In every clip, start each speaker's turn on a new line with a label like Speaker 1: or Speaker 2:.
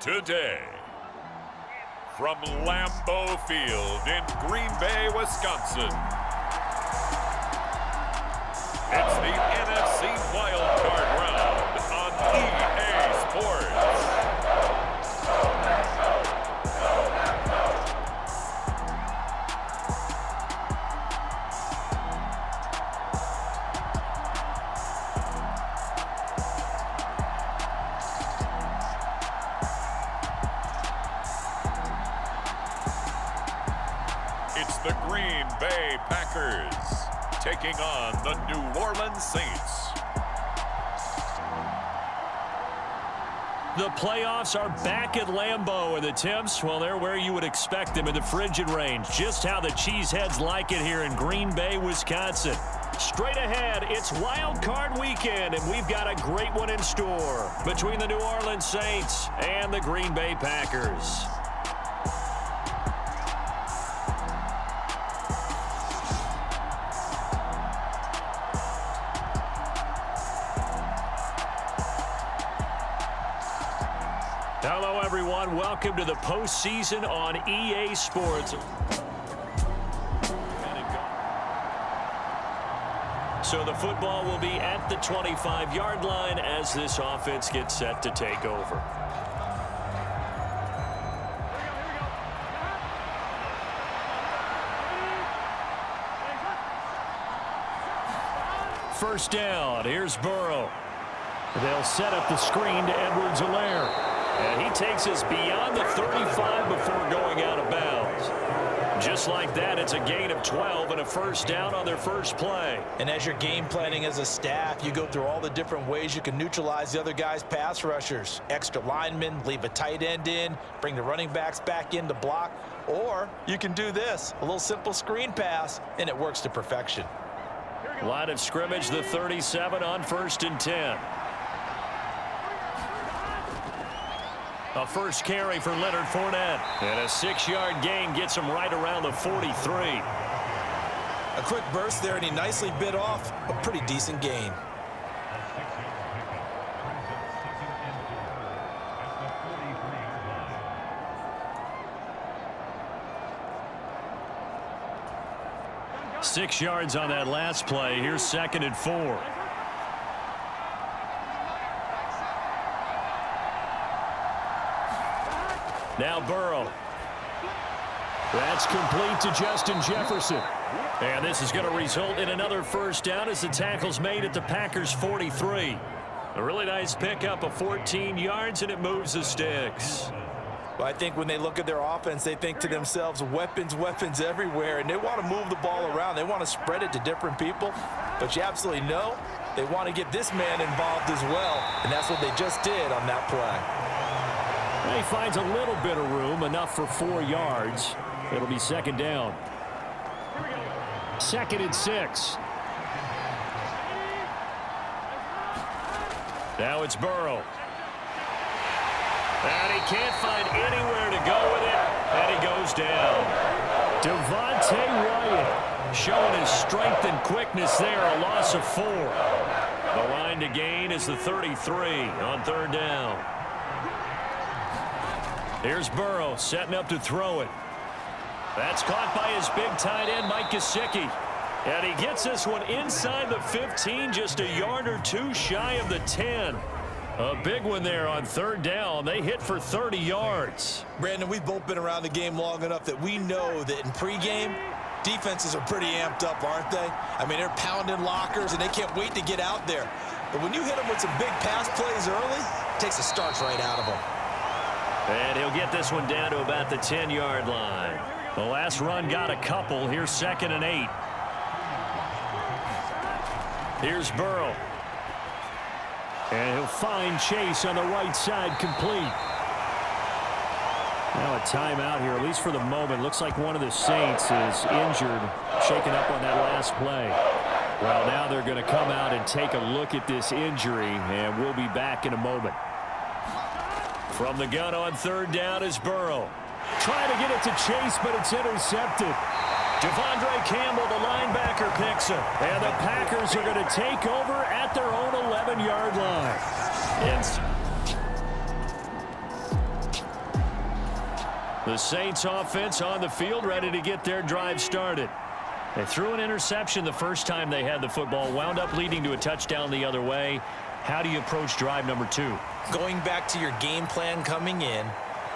Speaker 1: Today, from Lambeau Field in Green Bay, Wisconsin, it's the NFC Wildcard Round on EA Sports. It's the Green Bay Packers taking on the New Orleans Saints.
Speaker 2: The playoffs are back at Lambeau, and the temps, well, they're where you would expect them in the frigid range. Just how the Cheeseheads like it here in Green Bay, Wisconsin. Straight ahead, it's Wild Card Weekend, and we've got a great one in store between the New Orleans Saints and the Green Bay Packers. Hello, everyone. Welcome to the postseason on EA Sports. So the football will be at the 25-yard line as this offense gets set to take over. First down. Here's Burrow. They'll set up the screen to Edwards-Helaire. And he takes us beyond the 35 before going out of bounds. Just like that, it's a gain of 12 and a first down on their first play.
Speaker 3: And as you're game planning as a staff, you go through all the different ways you can neutralize the other guy's pass rushers. Extra linemen, leave a tight end in, bring the running backs back in to block. Or you can do this, a little simple screen pass, and it works to perfection.
Speaker 2: Line of scrimmage, the 37 on 1st and 10. A first carry for Leonard Fournette. And a 6-yard gain gets him right around the 43.
Speaker 3: A quick burst there, and he nicely bit off a pretty decent gain.
Speaker 2: Six yards on that last play. Here's 2nd and 4. Now Burrow. That's complete to Justin Jefferson. And this is going to result in another first down as the tackle's made at the Packers' 43. A really nice pickup of 14 yards, and it moves the sticks.
Speaker 3: Well, I think when they look at their offense, they think to themselves, weapons, weapons everywhere, and they want to move the ball around. They want to spread it to different people. But you absolutely know they want to get this man involved as well, and that's what they just did on that play.
Speaker 2: He finds a little bit of room, enough for 4 yards. It'll be 2nd down. 2nd and 6. Now it's Burrow. And he can't find anywhere to go with it, and he goes down. Devontae Wyatt showing his strength and quickness there, a loss of 4. The line to gain is the 33 on 3rd down. Here's Burrow setting up to throw it. That's caught by his big tight end, Mike Gesicki. And he gets this one inside the 15, just a yard or two shy of the 10. A big one there on 3rd down. They hit for 30 yards.
Speaker 3: Brandon, we've both been around the game long enough that we know that in pregame, defenses are pretty amped up, aren't they? I mean, they're pounding lockers, and they can't wait to get out there. But when you hit them with some big pass plays early, it takes the starch right out of them.
Speaker 2: And he'll get this one down to about the 10-yard line. The last run got a couple. Here's 2nd and 8. Here's Burrow. And he'll find Chase on the right side, complete. Now a timeout here, at least for the moment. Looks like one of the Saints is injured, shaken up on that last play. Well, now they're going to come out and take a look at this injury, and we'll be back in a moment. From the gun on 3rd down is Burrow. Trying to get it to Chase, but it's intercepted. Devondre Campbell, the linebacker, picks him. And the Packers are going to take over at their own 11-yard line. The Saints offense on the field, ready to get their drive started. They threw an interception the first time they had the football, wound up leading to a touchdown the other way. How do you approach drive number 2?
Speaker 3: Going back to your game plan coming in,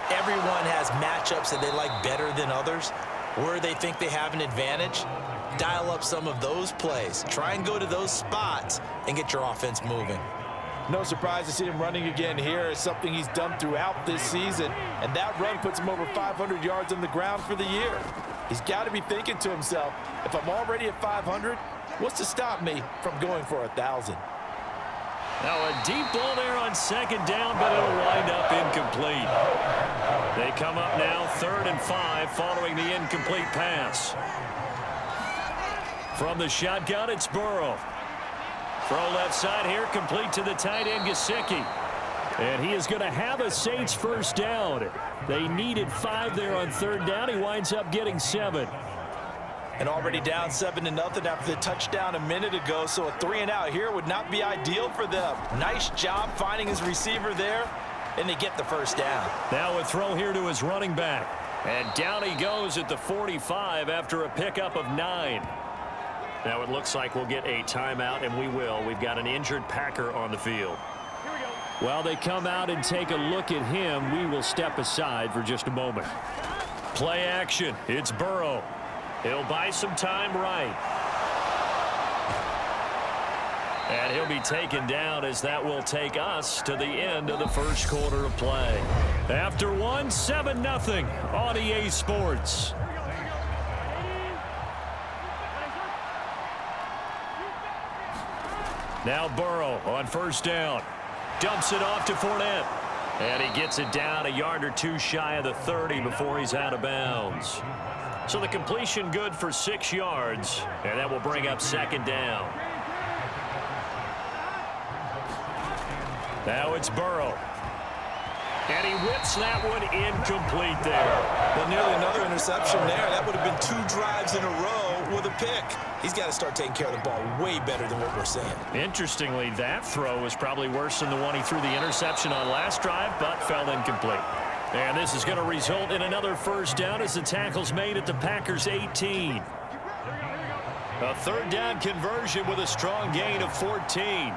Speaker 3: everyone has matchups that they like better than others. Where they think they have an advantage, dial up some of those plays. Try and go to those spots and get your offense moving. No surprise to see him running again here. It's something he's done throughout this season, and that run puts him over 500 yards on the ground for the year. He's got to be thinking to himself, if I'm already at 500, what's to stop me from going for 1,000?
Speaker 2: Now a deep ball there on second down, but it'll wind up incomplete. They come up now 3rd and 5 following the incomplete pass. From the shotgun, it's Burrow. Throw left side here, complete to the tight end, Gesicki. And he is going to have a Saints first down. They needed 5 there on 3rd down. He winds up getting 7.
Speaker 3: And already down 7-0 after the touchdown a minute ago, so a 3-and-out here would not be ideal for them. Nice job finding his receiver there, and they get the first down.
Speaker 2: Now a throw here to his running back. And down he goes at the 45 after a pickup of 9. Now it looks like we'll get a timeout, and we will. We've got an injured Packer on the field. While they come out and take a look at him, we will step aside for just a moment. Play action. It's Burrow. He'll buy some time right. And he'll be taken down as that will take us to the end of the first quarter of play. After one, 7-0 on EA Sports. Now Burrow on first down. Dumps it off to Fournette. And he gets it down a yard or 2 shy of the 30 before he's out of bounds. So the completion good for 6 yards. And that will bring up second down. Now it's Burrow. And he whips that one incomplete there.
Speaker 3: Well, nearly another interception there. That would have been 2 drives in a row with a pick. He's got to start taking care of the ball way better than what we're seeing.
Speaker 2: Interestingly, that throw was probably worse than the one he threw the interception on last drive, but fell incomplete. And this is going to result in another first down as the tackle's made at the Packers' 18. A 3rd down conversion with a strong gain of 14.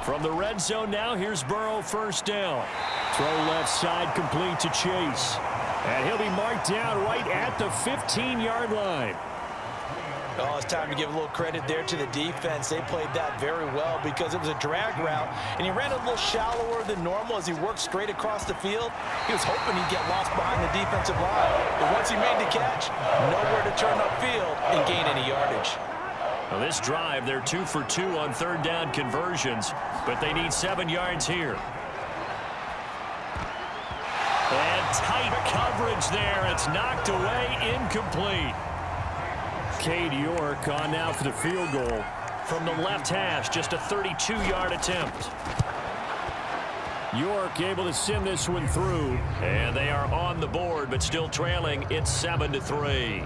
Speaker 2: From the red zone now, here's Burrow first down. Throw left side complete to Chase. And he'll be marked down right at the 15-yard line.
Speaker 3: Oh, it's time to give a little credit there to the defense. They played that very well because it was a drag route, and he ran a little shallower than normal as he worked straight across the field. He was hoping he'd get lost behind the defensive line. But once he made the catch, nowhere to turn upfield and gain any yardage.
Speaker 2: Well, this drive, they're 2 for 2 on 3rd down conversions, but they need 7 yards here. And tight coverage there. It's knocked away, incomplete. Cade York on now for the field goal from the left hash, just a 32-yard attempt. York able to send this one through, and they are on the board, but still trailing. It's 7-3.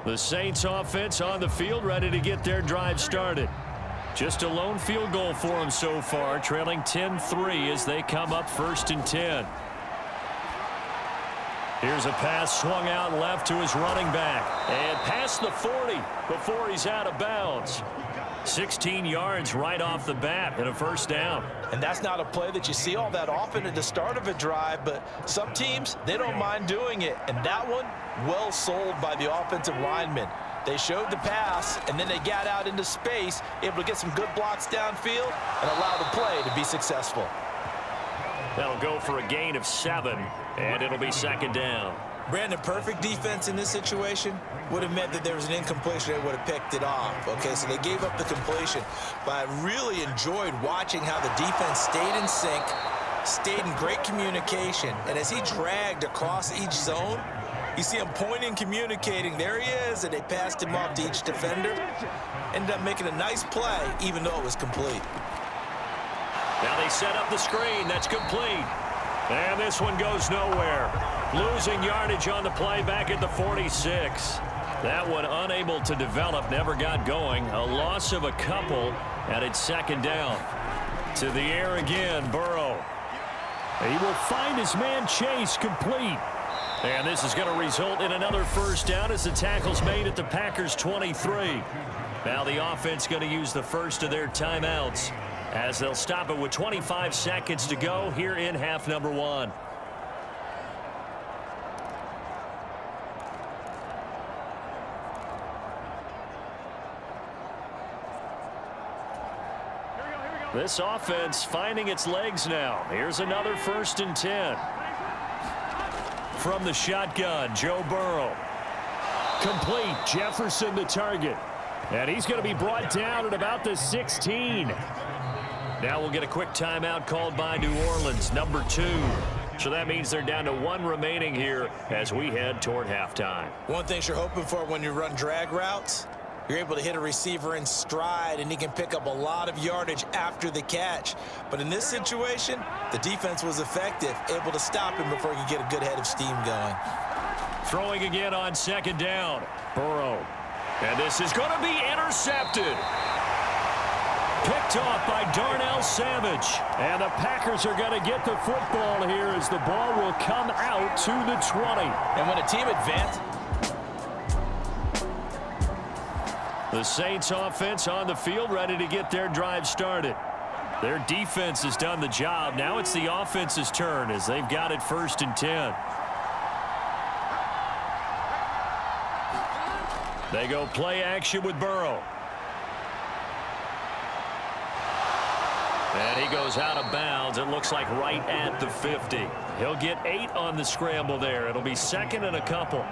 Speaker 2: The Saints offense on the field, ready to get their drive started. Just a lone field goal for them so far, trailing 10-3 as they come up 1st and 10. Here's a pass swung out left to his running back. And past the 40 before he's out of bounds. 16 yards right off the bat and a 1st down.
Speaker 3: And that's not a play that you see all that often at the start of a drive, but some teams, they don't mind doing it. And that one, well sold by the offensive lineman. They showed the pass, and then they got out into space, able to get some good blocks downfield and allow the play to be successful.
Speaker 2: That'll go for a gain of 7, and it'll be 2nd down.
Speaker 3: Brandon, perfect defense in this situation would have meant that there was an incompletion. They would have picked it off. Okay, so they gave up the completion. But I really enjoyed watching how the defense stayed in sync, stayed in great communication. And as he dragged across each zone, you see him pointing, communicating. There he is, and they passed him off to each defender. Ended up making a nice play, even though it was complete.
Speaker 2: Now they set up the screen. That's complete. And this one goes nowhere. Losing yardage on the play back at the 46. That one unable to develop, never got going. A loss of a couple, and it's 2nd down. To the air again, Burrow. He will find his man Chase complete. And this is going to result in another 1st down as the tackle's made at the Packers' 23. Now the offense going to use the first of their timeouts as they'll stop it with 25 seconds to go here in half number 1. This offense finding its legs now. Here's another 1st and 10. From the shotgun, Joe Burrow. Complete. Jefferson the target. And he's going to be brought down at about the 16. Now we'll get a quick timeout called by New Orleans, number 2. So that means they're down to 1 remaining here as we head toward halftime.
Speaker 3: One thing you're hoping for when you run drag routes, you're able to hit a receiver in stride, and he can pick up a lot of yardage after the catch. But in this situation, the defense was effective, able to stop him before he could get a good head of steam going.
Speaker 2: Throwing again on 2nd down. Burrow. And this is going to be intercepted. Picked off by Darnell Savage. And the Packers are going to get the football here as the ball will come out to the 20.
Speaker 3: And when a team advances,
Speaker 2: the Saints offense on the field ready to get their drive started. Their defense has done the job. Now it's the offense's turn as they've got it 1st and 10. They go play action with Burrow. And he goes out of bounds. It looks like right at the 50. He'll get 8 on the scramble there. It'll be 2nd and a couple.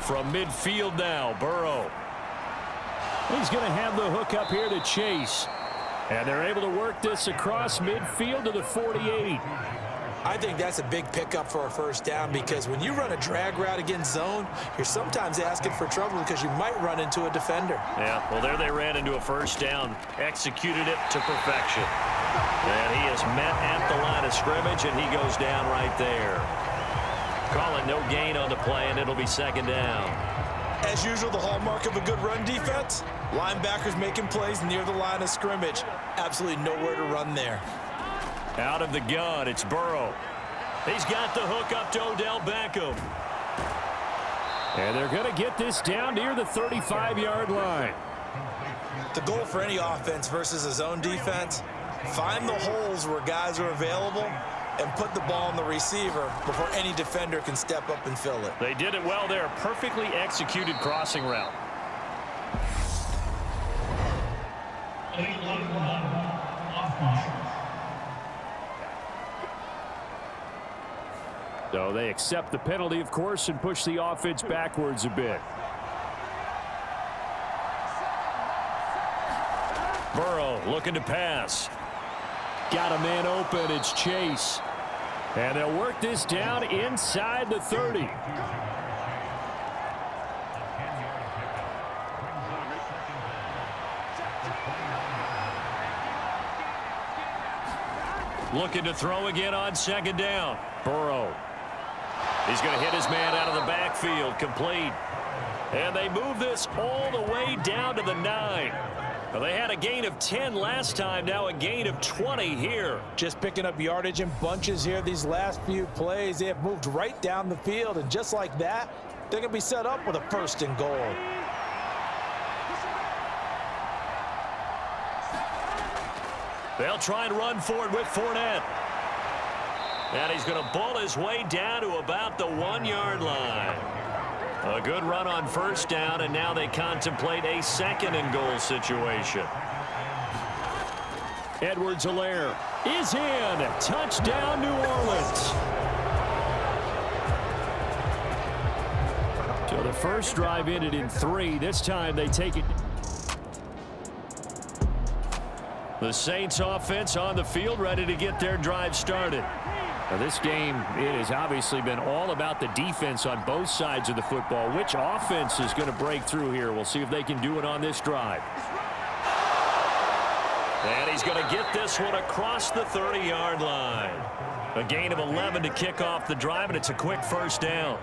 Speaker 2: From midfield now, Burrow. He's going to have the hook up here to Chase. And they're able to work this across midfield to the 48.
Speaker 3: I think that's a big pickup for a 1st down, because when you run a drag route against zone, you're sometimes asking for trouble because you might run into a defender.
Speaker 2: Yeah, well, there they ran into a 1st down, executed it to perfection. And he is met at the line of scrimmage, and he goes down right there. Call it no gain on the play, and it'll be 2nd down.
Speaker 3: As usual, the hallmark of a good run defense, linebackers making plays near the line of scrimmage. Absolutely nowhere to run there.
Speaker 2: Out of the gun, it's Burrow. He's got the hook up to Odell Beckham. And they're going to get this down near the 35-yard line.
Speaker 3: The goal for any offense versus a zone defense, find the holes where guys are available and put the ball on the receiver before any defender can step up and fill it.
Speaker 2: They did it well there. Perfectly executed crossing route. So they accept the penalty, of course, and push the offense backwards a bit. Burrow looking to pass. Got a man open. It's Chase. And they'll work this down inside the 30. Looking to throw again on second down. Burrow. He's going to hit his man out of the backfield. Complete. And they move this all the way down to the 9. Well, they had a gain of 10 last time. Now a gain of 20 here.
Speaker 3: Just picking up yardage in bunches here these last few plays. They have moved right down the field. And just like that, they're going to be set up with a 1st and goal.
Speaker 2: They'll try and run forward with Fournette. And he's going to bull his way down to about the 1-yard line. A good run on 1st down, and now they contemplate a 2nd and goal situation. Edwards-Helaire is in. Touchdown, New Orleans. So the first drive ended in 3. This time they take it. The Saints offense on the field, ready to get their drive started. Now this game, it has obviously been all about the defense on both sides of the football. Which offense is going to break through here? We'll see if they can do it on this drive. And he's going to get this one across the 30-yard line. A gain of 11 to kick off the drive, and it's a quick 1st down.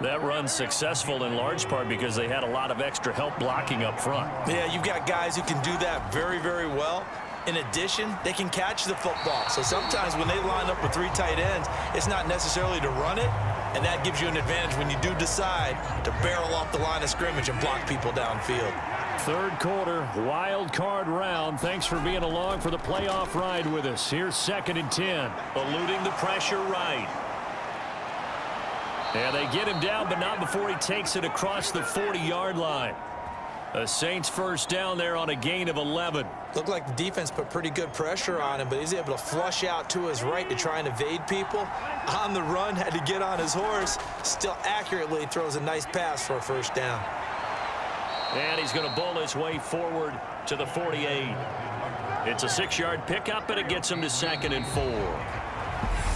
Speaker 2: That run's successful in large part because they had a lot of extra help blocking up front.
Speaker 3: Yeah, you've got guys who can do that very, very well. In addition, they can catch the football. So sometimes when they line up with 3 tight ends, it's not necessarily to run it, and that gives you an advantage when you do decide to barrel off the line of scrimmage and block people downfield.
Speaker 2: 3rd quarter, wild card round. Thanks for being along for the playoff ride with us. Here's 2nd and 10. Eluding the pressure right. And they get him down, but not before he takes it across the 40-yard line. The Saints 1st down there on a gain of 11.
Speaker 3: Looked like the defense put pretty good pressure on him, but he's able to flush out to his right to try and evade people. On the run, had to get on his horse. Still accurately throws a nice pass for a 1st down.
Speaker 2: And he's going to bull his way forward to the 48. It's a 6-yard pickup, and it gets him to 2nd and 4.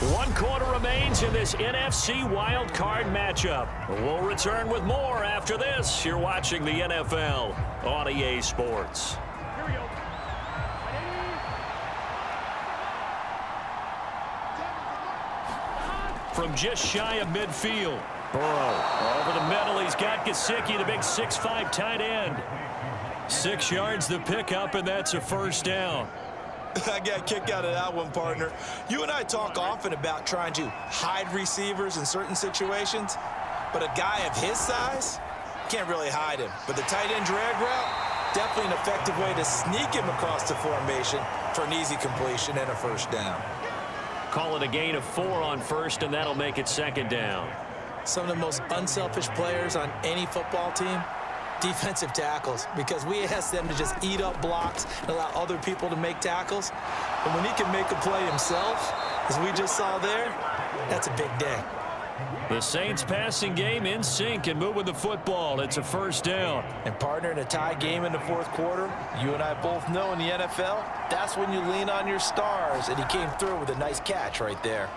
Speaker 2: 1 quarter remains in this NFC wild card matchup. We'll return with more after this. You're watching the NFL on EA Sports. From just shy of midfield, Burrow over the middle. He's got Gesicki, the big 6'5" tight end. 6 yards the pickup, and that's a 1st down.
Speaker 3: I got a kick out of that one, partner. You and I talk often about trying to hide receivers in certain situations, but a guy of his size can't really hide him. But the tight end drag route, definitely an effective way to sneak him across the formation for an easy completion and a 1st down.
Speaker 2: Call it a gain of 4 on 1st, and that'll make it 2nd down.
Speaker 3: Some of the most unselfish players on any football team, defensive tackles, because we ask them to just eat up blocks and allow other people to make tackles. And when he can make a play himself, as we just saw there, that's a big day.
Speaker 2: The Saints passing game in sync and moving the football. It's a 1st down.
Speaker 3: And partner, in a tie game in the 4th quarter, you and I both know in the NFL, that's when you lean on your stars, and he came through with a nice catch right there.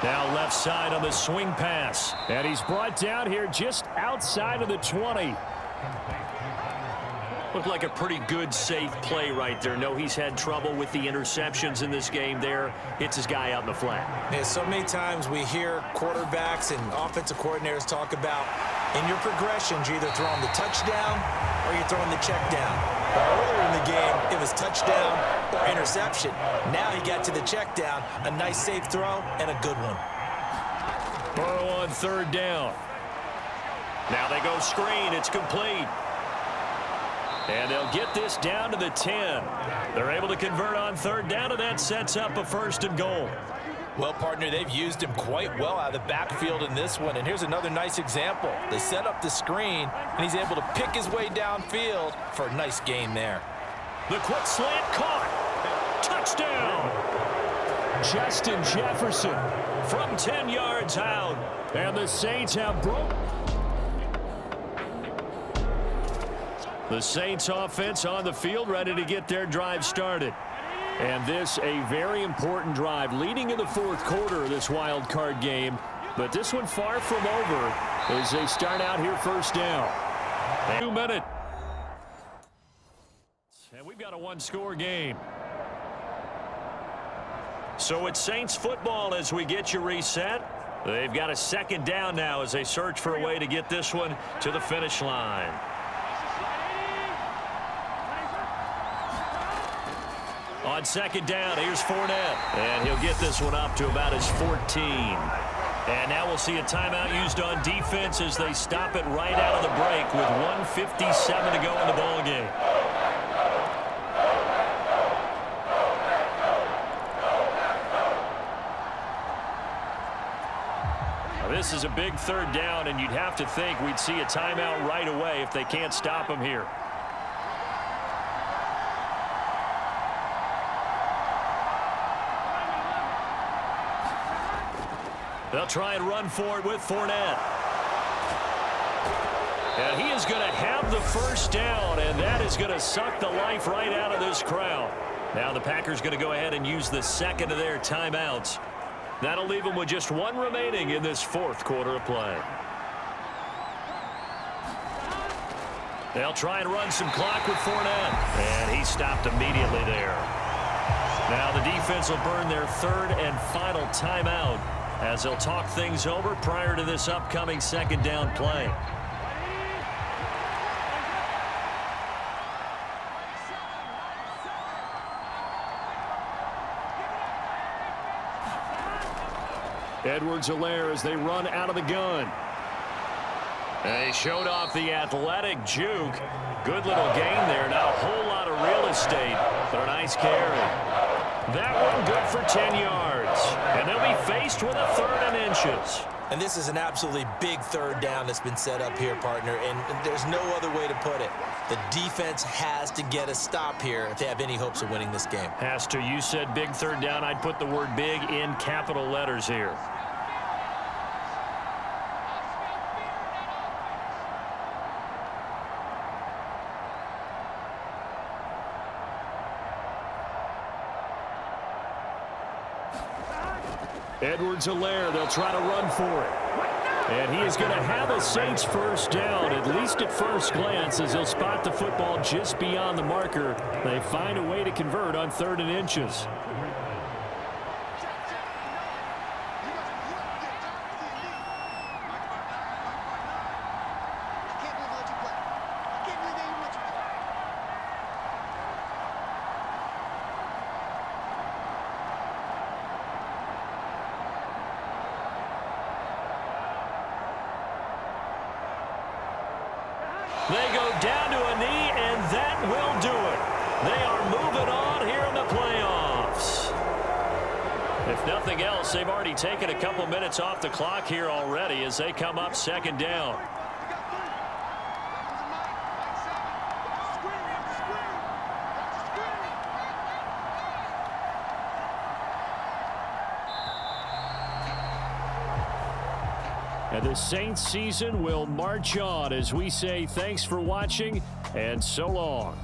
Speaker 2: Now left side on the swing pass. And he's brought down here just outside of the 20. Looked like a pretty good, safe play right there. No, he's had trouble with the interceptions in this game there. Hits his guy out in the flat.
Speaker 3: Man, so many times we hear quarterbacks and offensive coordinators talk about in your progressions, you're either throwing the touchdown or you're throwing the check down. But earlier in the game, it was touchdown or interception. Now he got to the check down, a nice safe throw and a good one.
Speaker 2: Burrow on 3rd down. Now they go screen. It's complete. And they'll get this down to the 10. They're able to convert on 3rd down, and that sets up a 1st and goal.
Speaker 3: Well, partner, they've used him quite well out of the backfield in this one. And here's another nice example. They set up the screen, and he's able to pick his way downfield for a nice gain there.
Speaker 2: The quick slant caught. Touchdown. Justin Jefferson from 10 yards out. And the Saints have broke. The Saints offense on the field, ready to get their drive started. And this a very important drive leading in the 4th quarter of this wild card game. But this one far from over as they start out here 1st down. 2 minutes. And we've got a 1-score game. So it's Saints football as we get you reset. They've got a second down now as they search for a way to get this one to the finish line. On second down, here's Fournette. And he'll get this one up to about his 14. And now we'll see a timeout used on defense as they stop it right out of the break with 1:57 to go in the ball game. This is a big third down, and you'd have to think we'd see a timeout right away if they can't stop him here. They'll try and run for it with Fournette. And he is going to have the first down, and that is going to suck the life right out of this crowd. Now the Packers going to go ahead and use the second of their timeouts. That'll leave them with just one remaining in this fourth quarter of play. They'll try and run some clock with Fournette. And he stopped immediately there. Now the defense will burn their third and final timeout as they'll talk things over prior to this upcoming second down play. Edwards-Helaire as they run out of the gun. They showed off the athletic juke. Good little gain there. Not a whole lot of real estate, but a nice carry. That one good for 10 yards. And they'll be faced with a third and inches.
Speaker 3: And this is an absolutely big third down that's been set up here, partner, and there's no other way to put it. The defense has to get a stop here if they have any hopes of winning this game.
Speaker 2: Has to. You said big third down. I'd put the word big in capital letters here. Edwards-Helaire, they'll try to run for it. And he is going to have a Saints first down, at least at first glance, as he'll spot the football just beyond the marker. They find a way to convert on third and inches. They go down to a knee, and that will do it. They are moving on here in the playoffs. If nothing else, they've already taken a couple minutes off the clock here already as they come up second down. And the Saints season will march on as we say thanks for watching and so long.